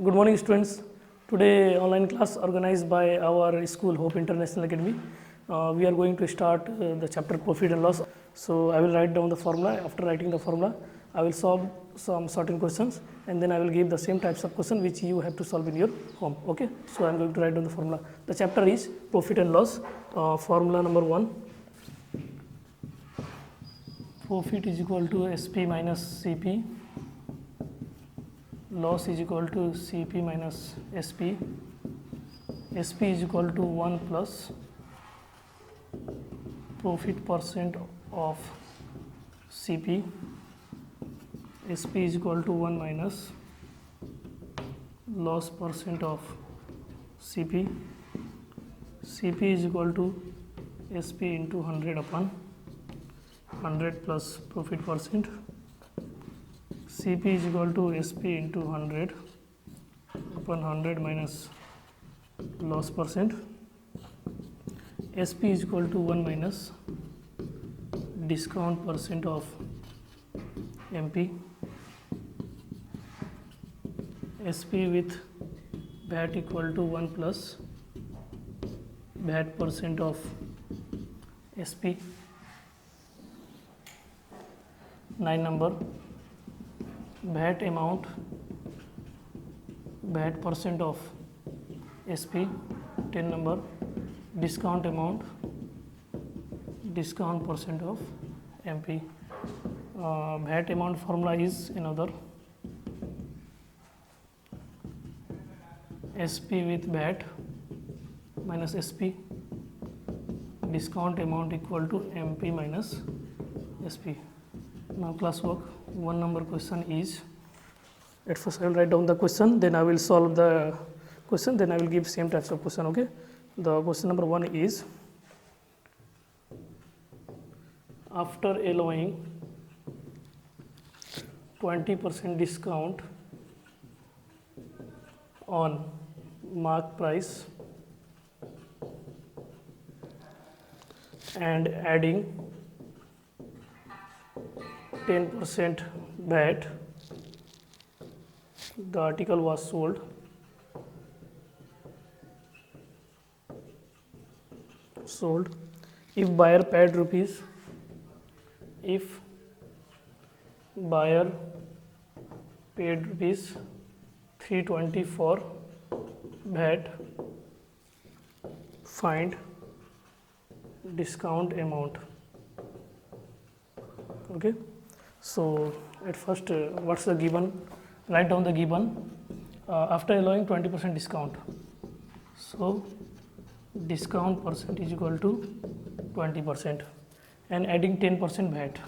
Good morning, students. Today, online class organized by our school, Hope International Academy. We are going to start the chapter Profit and Loss. So, I will write down the formula. After writing the formula, I will solve some certain questions, and then I will give the same types of question which you have to solve in your home. Okay. So, I am going to write down the formula. The chapter is Profit and Loss. Formula number 1. Profit is equal to SP minus CP. Loss is equal to Cp minus Sp. Sp is equal to 1 plus profit percent of Cp. Sp is equal to 1 minus loss percent of Cp. Cp is equal to Sp into 100 upon 100 plus profit percent. Cp is equal to Sp into 100 upon 100 minus loss percent. Sp is equal to 1 minus discount percent of MP. Sp with VAT equal to 1 plus VAT percent of Sp. 9 number. VAT amount, VAT percent of Sp. 10 number. Discount amount, discount percent of MP. VAT amount formula is another. Sp with VAT minus Sp. Discount amount equal to MP minus Sp. Now class work. 1 number question is, at first I will write down the question, then I will solve the question, then I will give same types of question. Okay. The question number 1 is, after allowing 20% discount on mark price and adding 10% VAT, the article was sold. If buyer paid rupees, if buyer paid rupees 320 for VAT, find discount amount. Okay. So, at first what's the given? Write down the given. After allowing 20% discount. So, discount percent is equal to 20% and adding 10% VAT.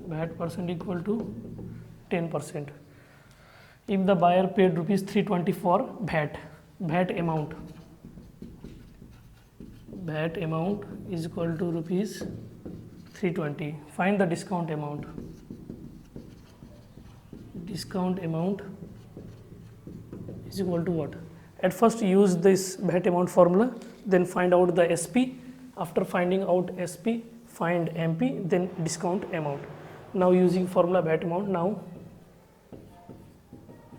VAT percent equal to 10%. If the buyer paid rupees 320 for VAT, VAT amount is equal to rupees 320. Find the discount amount. Discount amount is equal to what? At first use this VAT amount formula, then find out the SP. After finding out SP, find MP, then discount amount. Now using formula VAT amount, now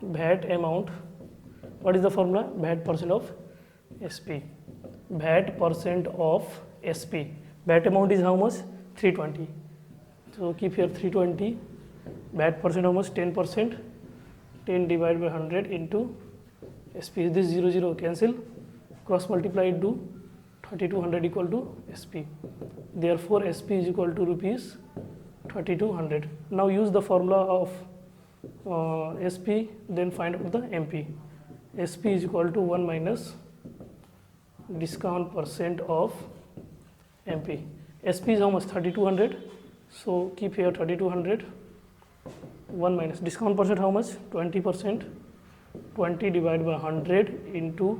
VAT amount, what is the formula? VAT percent of SP. VAT percent of SP. VAT amount is how much? 320. So keep here 320. VAT percent how much? 10%. 10 divided by 100 into SP. This 0 0 cancel. Cross multiply it to 3200 equal to SP. Therefore SP is equal to rupees 3200. Now use the formula of SP, then find out the MP. SP is equal to 1 minus discount percent of MP. SP is how much? 3200. So keep here 3200. 1 minus discount percent how much? 20%. 20 divided by 100 into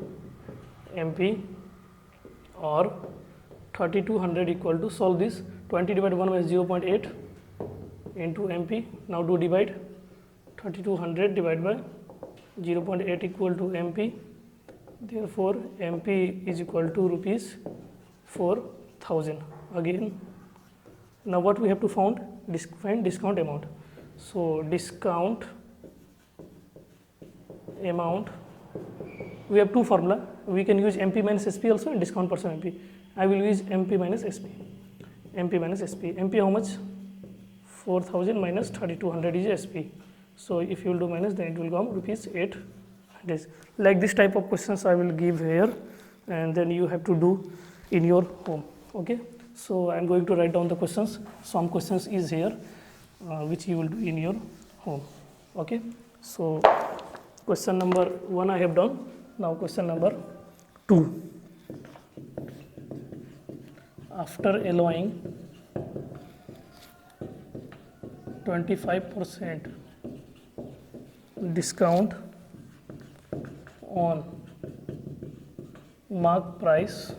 MP, or 3200 equal to, solve this, 20 divided by 1 minus 0.8 into MP. Now do divide. 3200 divided by 0.8 equal to MP. Therefore MP is equal to rupees 4000. Again, now what we have to find discount amount. So discount amount, we have two formula. We can use MP minus SP also and discount percent MP. I will use MP minus SP. MP minus SP. MP how much? 4000 minus 3200 is SP. So if you will do minus, then it will come rupees 800. Like this type of questions I will give here, and then you have to do in your home. Okay. So I am going to write down the questions. Some questions is here, which you will do in your home. Okay. So question number 1 I have done. Now question number 2. After allowing 25% discount on mark price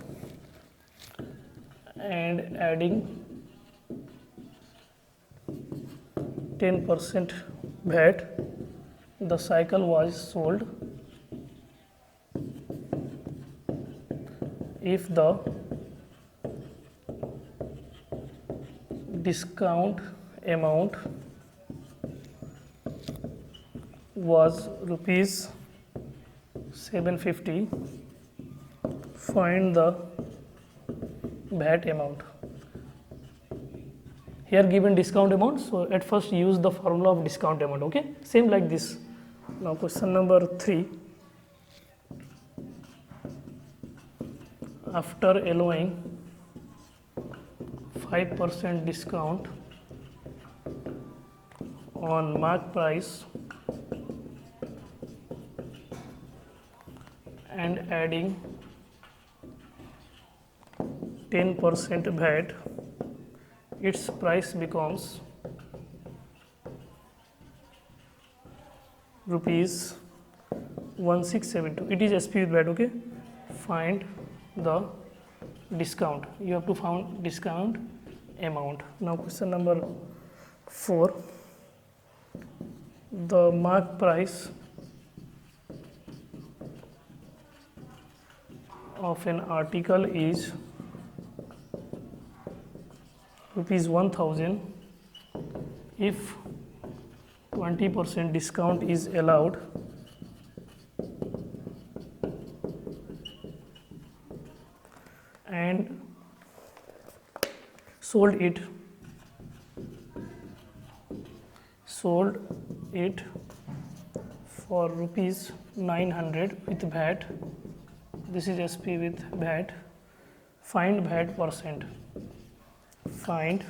and adding 10% VAT, the cycle was sold if the discount amount was rupees 750. Find the VAT amount. Here given discount amount, so at first use the formula of discount amount. Okay, same like this. Now question number 3. After allowing 5% discount on mark price and adding 10% VAT, its price becomes rupees 1672. It is SP with VAT. Okay, find the discount. You have to find discount amount. Now question number 4. The mark price of an article is rupees 1000 if 20% discount is allowed and sold it for rupees 900 with VAT. This is SP with VAT. Find VAT percent. Find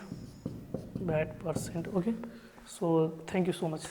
VAT percent. Okay. So thank you so much.